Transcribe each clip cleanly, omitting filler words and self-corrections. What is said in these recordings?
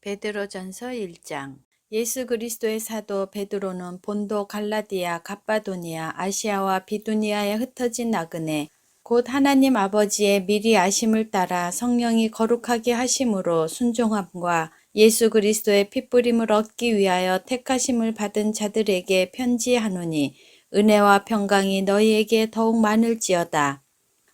베드로전서 1장. 예수 그리스도의 사도 베드로는 본도 갈라디아 갑바도니아 아시아와 비두니아에 흩어진 나그네 곧 하나님 아버지의 미리 아심을 따라 성령이 거룩하게 하심으로 순종함과 예수 그리스도의 핏부림을 얻기 위하여 택하심을 받은 자들에게 편지하노니 은혜와 평강이 너희에게 더욱 많을지어다.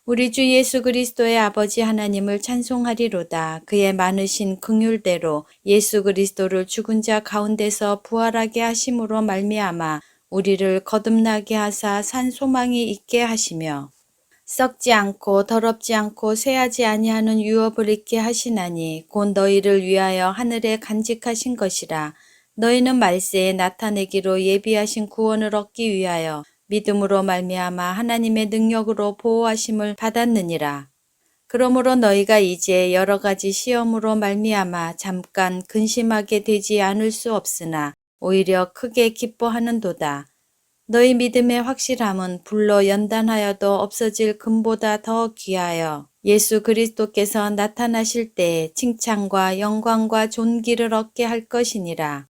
우리 주 예수 그리스도의 아버지 하나님을 찬송하리로다. 그의 많으신 긍휼대로 예수 그리스도를 죽은 자 가운데서 부활하게 하심으로 말미암아 우리를 거듭나게 하사 산 소망이 있게 하시며 썩지 않고 더럽지 않고 쇠하지 아니하는 유업을 있게 하시나니 곧 너희를 위하여 하늘에 간직하신 것이라. 너희는 말세에 나타내기로 예비하신 구원을 얻기 위하여 믿음으로 말미암아 하나님의 능력으로 보호하심을 받았느니라. 그러므로 너희가 이제 여러 가지 시험으로 말미암아 잠깐 근심하게 되지 않을 수 없으나 오히려 크게 기뻐하는도다. 너희 믿음의 확실함은 불로 연단하여도 없어질 금보다 더 귀하여 예수 그리스도께서 나타나실 때에 칭찬과 영광과 존귀를 얻게 할 것이니라.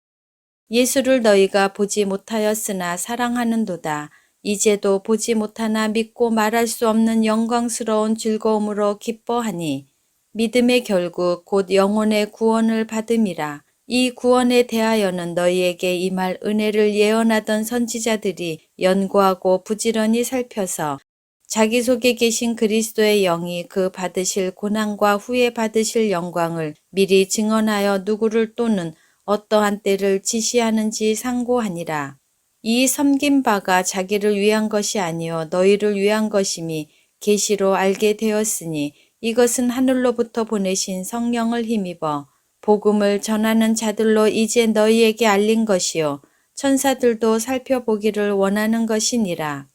예수를 너희가 보지 못하였으나 사랑하는도다. 이제도 보지 못하나 믿고 말할 수 없는 영광스러운 즐거움으로 기뻐하니 믿음의 결국 곧 영혼의 구원을 받음이라. 이 구원에 대하여는 너희에게 임할 은혜를 예언하던 선지자들이 연구하고 부지런히 살펴서 자기 속에 계신 그리스도의 영이 그 받으실 고난과 후에 받으실 영광을 미리 증언하여 누구를 또는 어떠한 때를 지시하는지 상고하니라. 이 섬긴 바가 자기를 위한 것이 아니요 너희를 위한 것임이 계시로 알게 되었으니 이것은 하늘로부터 보내신 성령을 힘입어 복음을 전하는 자들로 이제 너희에게 알린 것이요 천사들도 살펴보기를 원하는 것이니라.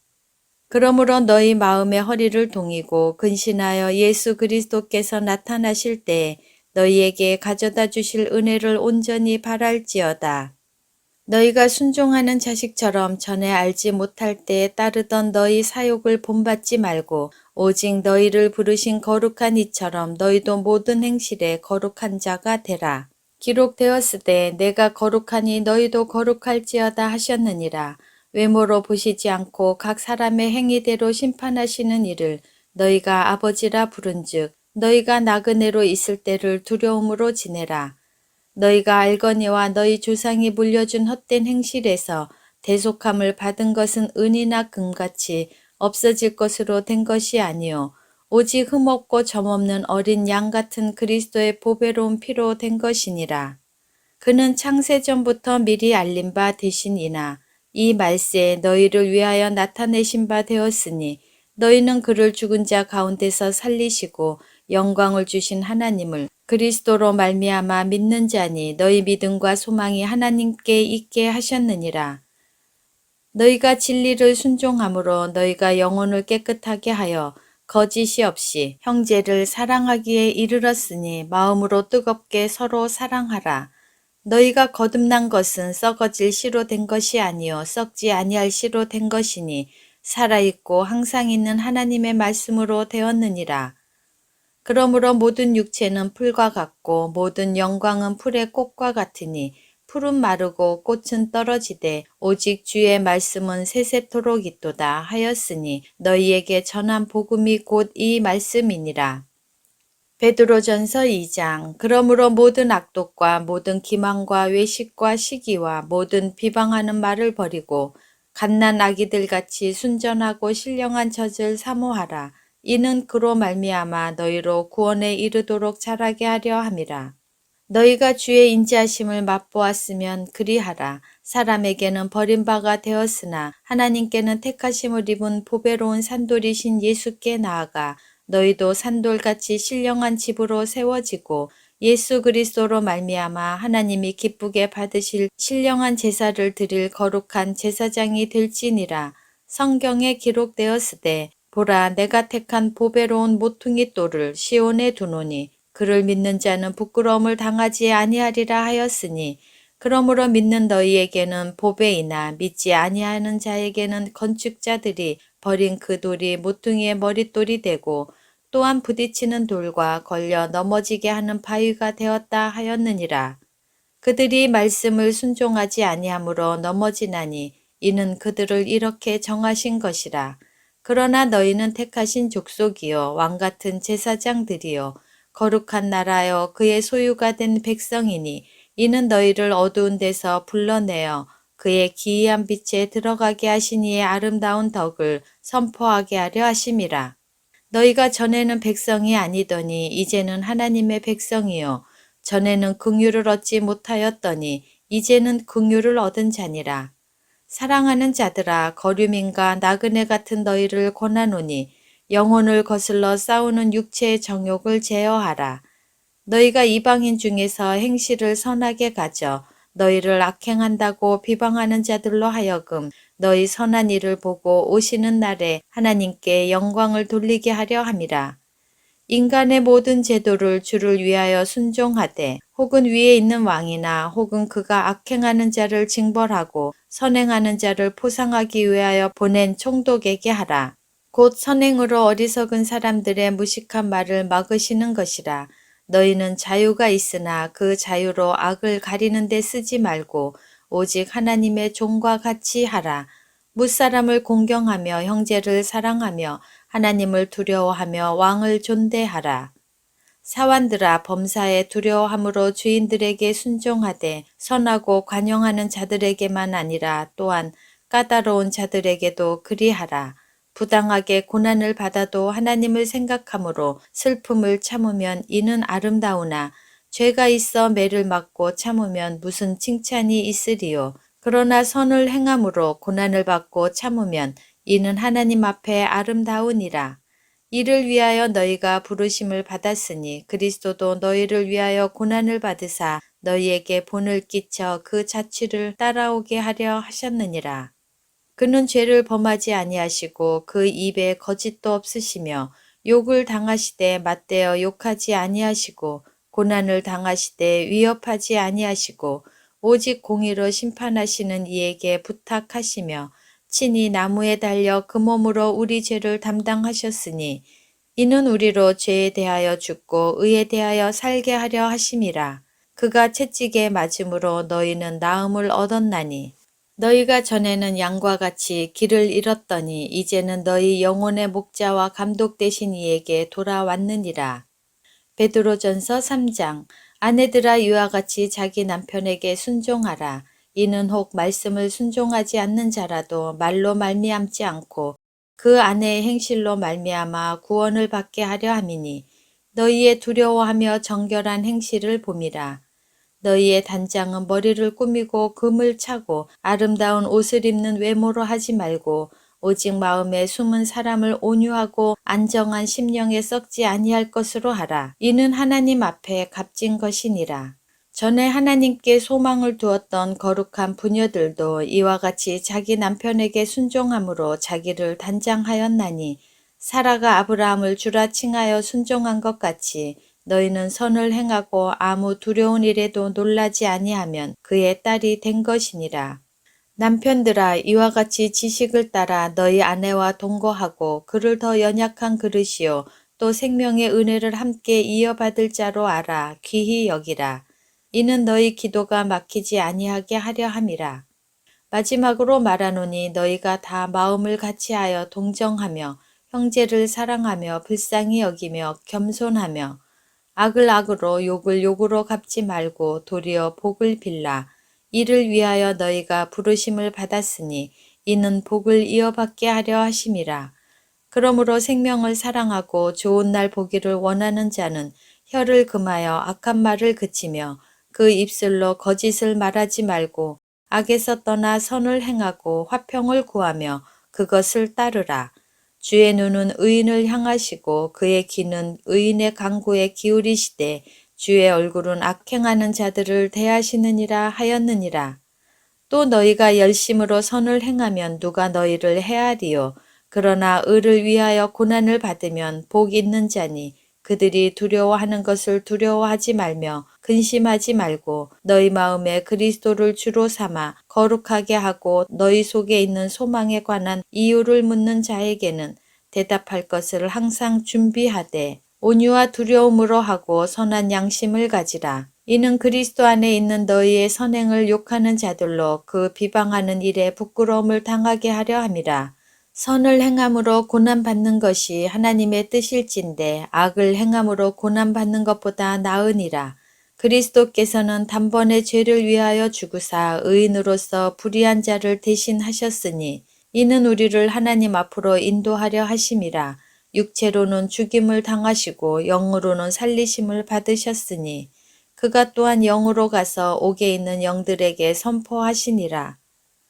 그러므로 너희 마음의 허리를 동이고 근신하여 예수 그리스도께서 나타나실 때에 너희에게 가져다 주실 은혜를 온전히 바랄지어다. 너희가 순종하는 자식처럼 전에 알지 못할 때에 따르던 너희 사욕을 본받지 말고 오직 너희를 부르신 거룩한 이처럼 너희도 모든 행실에 거룩한 자가 되라. 기록되었으되 내가 거룩하니 너희도 거룩할지어다 하셨느니라. 외모로 보시지 않고 각 사람의 행위대로 심판하시는 이를 너희가 아버지라 부른즉 너희가 나그네로 있을 때를 두려움으로 지내라. 너희가 알거니와 너희 조상이 물려준 헛된 행실에서 대속함을 받은 것은 은이나 금같이 없어질 것으로 된 것이 아니요 오직 흠없고 점없는 어린 양 같은 그리스도의 보배로운 피로 된 것이니라. 그는 창세전부터 미리 알린 바 되시니나 이 말세에 너희를 위하여 나타내신 바 되었으니 너희는 그를 죽은 자 가운데서 살리시고 영광을 주신 하나님을 그리스도로 말미암아 믿는 자니 너희 믿음과 소망이 하나님께 있게 하셨느니라. 너희가 진리를 순종함으로 너희가 영혼을 깨끗하게 하여 거짓이 없이 형제를 사랑하기에 이르렀으니 마음으로 뜨겁게 서로 사랑하라. 너희가 거듭난 것은 썩어질 씨로 된 것이 아니요 썩지 아니할 씨로 된 것이니 살아있고 항상 있는 하나님의 말씀으로 되었느니라. 그러므로 모든 육체는 풀과 같고 모든 영광은 풀의 꽃과 같으니 풀은 마르고 꽃은 떨어지되 오직 주의 말씀은 세세토록 있도다 하였으니 너희에게 전한 복음이 곧 이 말씀이니라. 베드로전서 2장. 그러므로 모든 악독과 모든 기망과 외식과 시기와 모든 비방하는 말을 버리고 갓난 아기들 같이 순전하고 신령한 젖을 사모하라. 이는 그로 말미암아 너희로 구원에 이르도록 자라게 하려 함이라. 너희가 주의 인자하심을 맛보았으면 그리하라. 사람에게는 버림바가 되었으나 하나님께는 택하심을 입은 보배로운 산돌이신 예수께 나아가 너희도 산돌같이 신령한 집으로 세워지고 예수 그리스도로 말미암아 하나님이 기쁘게 받으실 신령한 제사를 드릴 거룩한 제사장이 될지니라. 성경에 기록되었으되 보라 내가 택한 보배로운 모퉁이 돌을 시온에 두노니 그를 믿는 자는 부끄러움을 당하지 아니하리라 하였으니 그러므로 믿는 너희에게는 보배이나 믿지 아니하는 자에게는 건축자들이 버린 그 돌이 모퉁이의 머릿돌이 되고 또한 부딪히는 돌과 걸려 넘어지게 하는 바위가 되었다 하였느니라. 그들이 말씀을 순종하지 아니함으로 넘어지나니 이는 그들을 이렇게 정하신 것이라. 그러나 너희는 택하신 족속이요 왕 같은 제사장들이요 거룩한 나라여 그의 소유가 된 백성이니 이는 너희를 어두운 데서 불러내어 그의 기이한 빛에 들어가게 하신 이의 아름다운 덕을 선포하게 하려 하심이라. 너희가 전에는 백성이 아니더니 이제는 하나님의 백성이요 전에는 긍휼을 얻지 못하였더니 이제는 긍휼을 얻은 자니라. 사랑하는 자들아 거류민과 나그네 같은 너희를 권하노니 영혼을 거슬러 싸우는 육체의 정욕을 제어하라. 너희가 이방인 중에서 행실을 선하게 가져 너희를 악행한다고 비방하는 자들로 하여금 너희 선한 일을 보고 오시는 날에 하나님께 영광을 돌리게 하려 함이라. 인간의 모든 제도를 주를 위하여 순종하되 혹은 위에 있는 왕이나 혹은 그가 악행하는 자를 징벌하고 선행하는 자를 포상하기 위하여 보낸 총독에게 하라. 곧 선행으로 어리석은 사람들의 무식한 말을 막으시는 것이라. 너희는 자유가 있으나 그 자유로 악을 가리는 데 쓰지 말고 오직 하나님의 종과 같이 하라. 무사람을 공경하며 형제를 사랑하며 하나님을 두려워하며 왕을 존대하라. 사환들아 범사에 두려워함으로 주인들에게 순종하되 선하고 관용하는 자들에게만 아니라 또한 까다로운 자들에게도 그리하라. 부당하게 고난을 받아도 하나님을 생각함으로 슬픔을 참으면 이는 아름다우나 죄가 있어 매를 맞고 참으면 무슨 칭찬이 있으리요. 그러나 선을 행함으로 고난을 받고 참으면 이는 하나님 앞에 아름다우니라. 이를 위하여 너희가 부르심을 받았으니 그리스도도 너희를 위하여 고난을 받으사 너희에게 본을 끼쳐 그 자취를 따라오게 하려 하셨느니라. 그는 죄를 범하지 아니하시고 그 입에 거짓도 없으시며 욕을 당하시되 맞대어 욕하지 아니하시고 고난을 당하시되 위협하지 아니하시고 오직 공의로 심판하시는 이에게 부탁하시며 친히 나무에 달려 그 몸으로 우리 죄를 담당하셨으니 이는 우리로 죄에 대하여 죽고 의에 대하여 살게 하려 하심이라. 그가 채찍에 맞음으로 너희는 나음을 얻었나니 너희가 전에는 양과 같이 길을 잃었더니 이제는 너희 영혼의 목자와 감독 되신 이에게 돌아왔느니라. 베드로전서 3장. 아내들아 이와 같이 자기 남편에게 순종하라. 이는 혹 말씀을 순종하지 않는 자라도 말로 말미암지 않고 그 아내의 행실로 말미암아 구원을 받게 하려 함이니 너희의 두려워하며 정결한 행실을 봄이라. 너희의 단장은 머리를 꾸미고 금을 차고 아름다운 옷을 입는 외모로 하지 말고 오직 마음에 숨은 사람을 온유하고 안정한 심령에 썩지 아니할 것으로 하라. 이는 하나님 앞에 값진 것이니라. 전에 하나님께 소망을 두었던 거룩한 부녀들도 이와 같이 자기 남편에게 순종함으로 자기를 단장하였나니 사라가 아브라함을 주라 칭하여 순종한 것 같이 너희는 선을 행하고 아무 두려운 일에도 놀라지 아니하면 그의 딸이 된 것이니라. 남편들아 이와 같이 지식을 따라 너희 아내와 동거하고 그를 더 연약한 그릇이요 또 생명의 은혜를 함께 이어받을 자로 알아 귀히 여기라. 이는 너희 기도가 막히지 아니하게 하려 함이라. 마지막으로 말하노니 너희가 다 마음을 같이하여 동정하며 형제를 사랑하며 불쌍히 여기며 겸손하며 악을 악으로 욕을 욕으로 갚지 말고 도리어 복을 빌라. 이를 위하여 너희가 부르심을 받았으니 이는 복을 이어받게 하려 하심이라. 그러므로 생명을 사랑하고 좋은 날 보기를 원하는 자는 혀를 금하여 악한 말을 그치며 그 입술로 거짓을 말하지 말고 악에서 떠나 선을 행하고 화평을 구하며 그것을 따르라. 주의 눈은 의인을 향하시고 그의 귀는 의인의 간구에 기울이시되 주의 얼굴은 악행하는 자들을 대하시느니라 하였느니라. 또 너희가 열심으로 선을 행하면 누가 너희를 해하리요. 그러나 의를 위하여 고난을 받으면 복 있는 자니 그들이 두려워하는 것을 두려워하지 말며 근심하지 말고 너희 마음에 그리스도를 주로 삼아 거룩하게 하고 너희 속에 있는 소망에 관한 이유를 묻는 자에게는 대답할 것을 항상 준비하되 온유와 두려움으로 하고 선한 양심을 가지라. 이는 그리스도 안에 있는 너희의 선행을 욕하는 자들로 그 비방하는 일에 부끄러움을 당하게 하려 함이라. 선을 행함으로 고난받는 것이 하나님의 뜻일진데 악을 행함으로 고난받는 것보다 나으니라. 그리스도께서는 단번에 죄를 위하여 죽으사 의인으로서 불의한 자를 대신하셨으니 이는 우리를 하나님 앞으로 인도하려 하심이라. 육체로는 죽임을 당하시고 영으로는 살리심을 받으셨으니 그가 또한 영으로 가서 옥에 있는 영들에게 선포하시니라.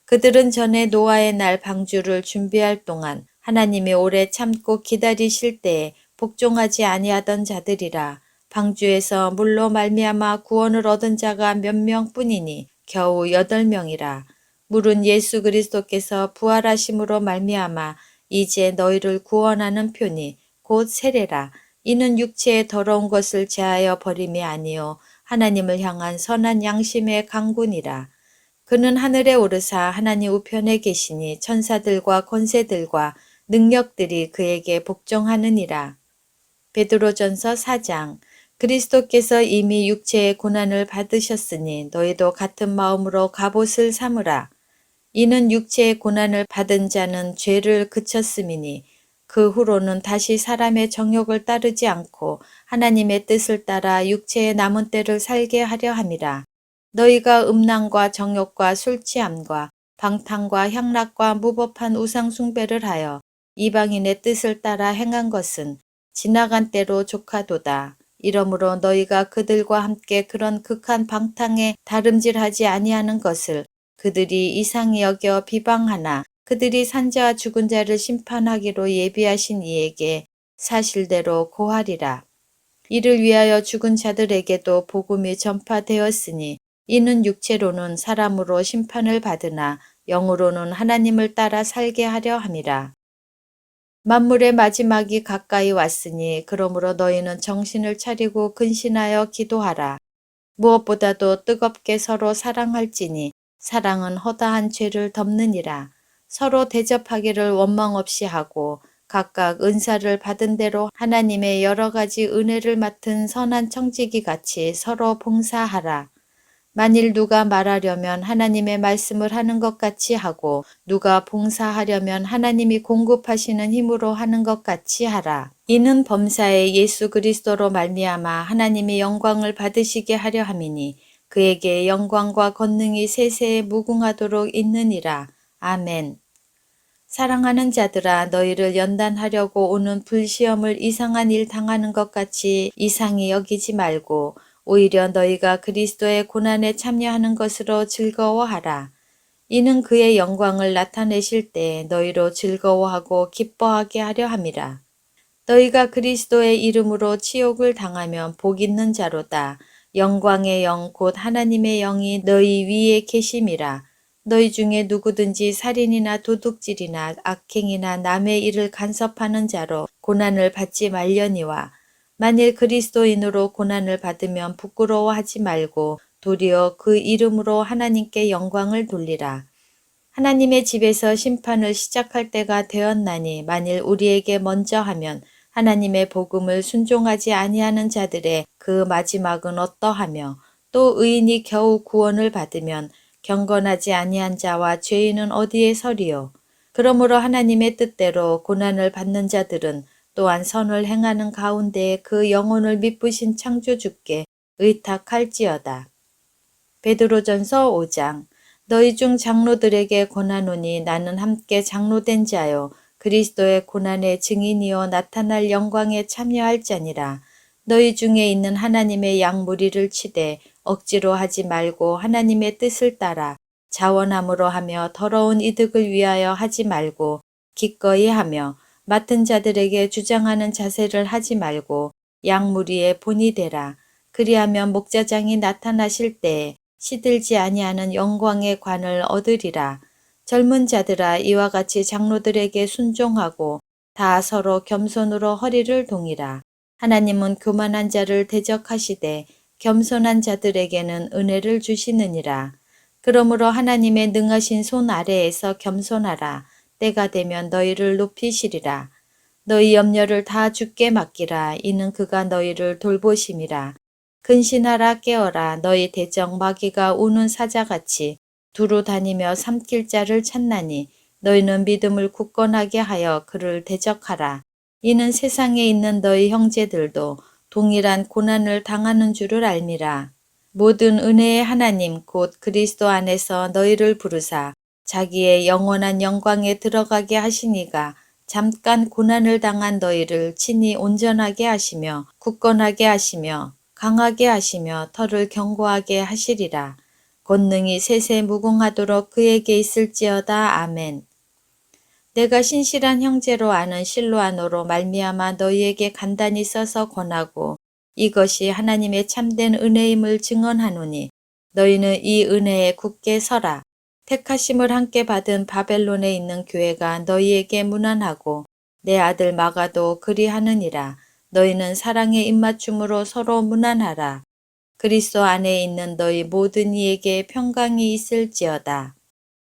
그들은 전에 노아의 날 방주를 준비할 동안 하나님이 오래 참고 기다리실 때에 복종하지 아니하던 자들이라. 방주에서 물로 말미암아 구원을 얻은 자가 몇 명뿐이니 겨우 8명이라. 물은 예수 그리스도께서 부활하심으로 말미암아 이제 너희를 구원하는 표니 곧 세례라. 이는 육체의 더러운 것을 제하여 버림이 아니요 하나님을 향한 선한 양심의 강군이라. 그는 하늘에 오르사 하나님 우편에 계시니 천사들과 권세들과 능력들이 그에게 복종하느니라. 베드로전서 4장. 그리스도께서 이미 육체의 고난을 받으셨으니 너희도 같은 마음으로 갑옷을 삼으라. 이는 육체의 고난을 받은 자는 죄를 그쳤음이니 그 후로는 다시 사람의 정욕을 따르지 않고 하나님의 뜻을 따라 육체의 남은 때를 살게 하려 함이라. 너희가 음란과 정욕과 술취함과 방탕과 향락과 무법한 우상 숭배를 하여 이방인의 뜻을 따라 행한 것은 지나간 때로 족하도다. 이러므로 너희가 그들과 함께 그런 극한 방탕에 다름질하지 아니하는 것을 그들이 이상히 여겨 비방하나 그들이 산자와 죽은 자를 심판하기로 예비하신 이에게 사실대로 고하리라. 이를 위하여 죽은 자들에게도 복음이 전파되었으니 이는 육체로는 사람으로 심판을 받으나 영으로는 하나님을 따라 살게 하려 함이라. 만물의 마지막이 가까이 왔으니 그러므로 너희는 정신을 차리고 근신하여 기도하라. 무엇보다도 뜨겁게 서로 사랑할지니 사랑은 허다한 죄를 덮느니라. 서로 대접하기를 원망 없이 하고 각각 은사를 받은 대로 하나님의 여러 가지 은혜를 맡은 선한 청지기 같이 서로 봉사하라. 만일 누가 말하려면 하나님의 말씀을 하는 것 같이 하고 누가 봉사하려면 하나님이 공급하시는 힘으로 하는 것 같이 하라. 이는 범사에 예수 그리스도로 말미암아 하나님이 영광을 받으시게 하려 함이니 그에게 영광과 권능이 세세에 무궁하도록 있느니라. 아멘. 사랑하는 자들아 너희를 연단하려고 오는 불시험을 이상한 일 당하는 것 같이 이상히 여기지 말고 오히려 너희가 그리스도의 고난에 참여하는 것으로 즐거워하라. 이는 그의 영광을 나타내실 때 너희로 즐거워하고 기뻐하게 하려 함이라. 너희가 그리스도의 이름으로 치욕을 당하면 복 있는 자로다. 영광의 영 곧 하나님의 영이 너희 위에 계심이라. 너희 중에 누구든지 살인이나 도둑질이나 악행이나 남의 일을 간섭하는 자로 고난을 받지 말려니와 만일 그리스도인으로 고난을 받으면 부끄러워하지 말고 도리어 그 이름으로 하나님께 영광을 돌리라. 하나님의 집에서 심판을 시작할 때가 되었나니 만일 우리에게 먼저 하면 하나님의 복음을 순종하지 아니하는 자들의 그 마지막은 어떠하며 또 의인이 겨우 구원을 받으면 경건하지 아니한 자와 죄인은 어디에 서리요. 그러므로 하나님의 뜻대로 고난을 받는 자들은 또한 선을 행하는 가운데 그 영혼을 미쁘신 창조주께 의탁할지어다. 베드로전서 5장. 너희 중 장로들에게 권하노니 나는 함께 장로된 자요 그리스도의 고난의 증인이요 나타날 영광에 참여할 자니라. 너희 중에 있는 하나님의 양 무리를 치되 억지로 하지 말고 하나님의 뜻을 따라 자원함으로 하며 더러운 이득을 위하여 하지 말고 기꺼이 하며 맡은 자들에게 주장하는 자세를 하지 말고 양 무리의 본이 되라. 그리하면 목자장이 나타나실 때에 시들지 아니하는 영광의 관을 얻으리라. 젊은 자들아 이와 같이 장로들에게 순종하고 다 서로 겸손으로 허리를 동이라. 하나님은 교만한 자를 대적하시되 겸손한 자들에게는 은혜를 주시느니라. 그러므로 하나님의 능하신 손 아래에서 겸손하라. 때가 되면 너희를 높이시리라. 너희 염려를 다 주께 맡기라. 이는 그가 너희를 돌보심이라. 근신하라 깨어라. 너희 대적 마귀가 우는 사자같이 두루 다니며 삼킬 자를 찾나니 너희는 믿음을 굳건하게 하여 그를 대적하라. 이는 세상에 있는 너희 형제들도 동일한 고난을 당하는 줄을 알미라. 모든 은혜의 하나님 곧 그리스도 안에서 너희를 부르사 자기의 영원한 영광에 들어가게 하시니가 잠깐 고난을 당한 너희를 친히 온전하게 하시며 굳건하게 하시며 강하게 하시며 털을 견고하게 하시리라. 권능이 세세 무궁하도록 그에게 있을지어다. 아멘. 내가 신실한 형제로 아는 실로아노로 말미암아 너희에게 간단히 써서 권하고 이것이 하나님의 참된 은혜임을 증언하노니 너희는 이 은혜에 굳게 서라. 택하심을 함께 받은 바벨론에 있는 교회가 너희에게 문안하고 내 아들 마가도 그리하느니라. 너희는 사랑의 입맞춤으로 서로 문안하라. 그리스도 안에 있는 너희 모든 이에게 평강이 있을지어다.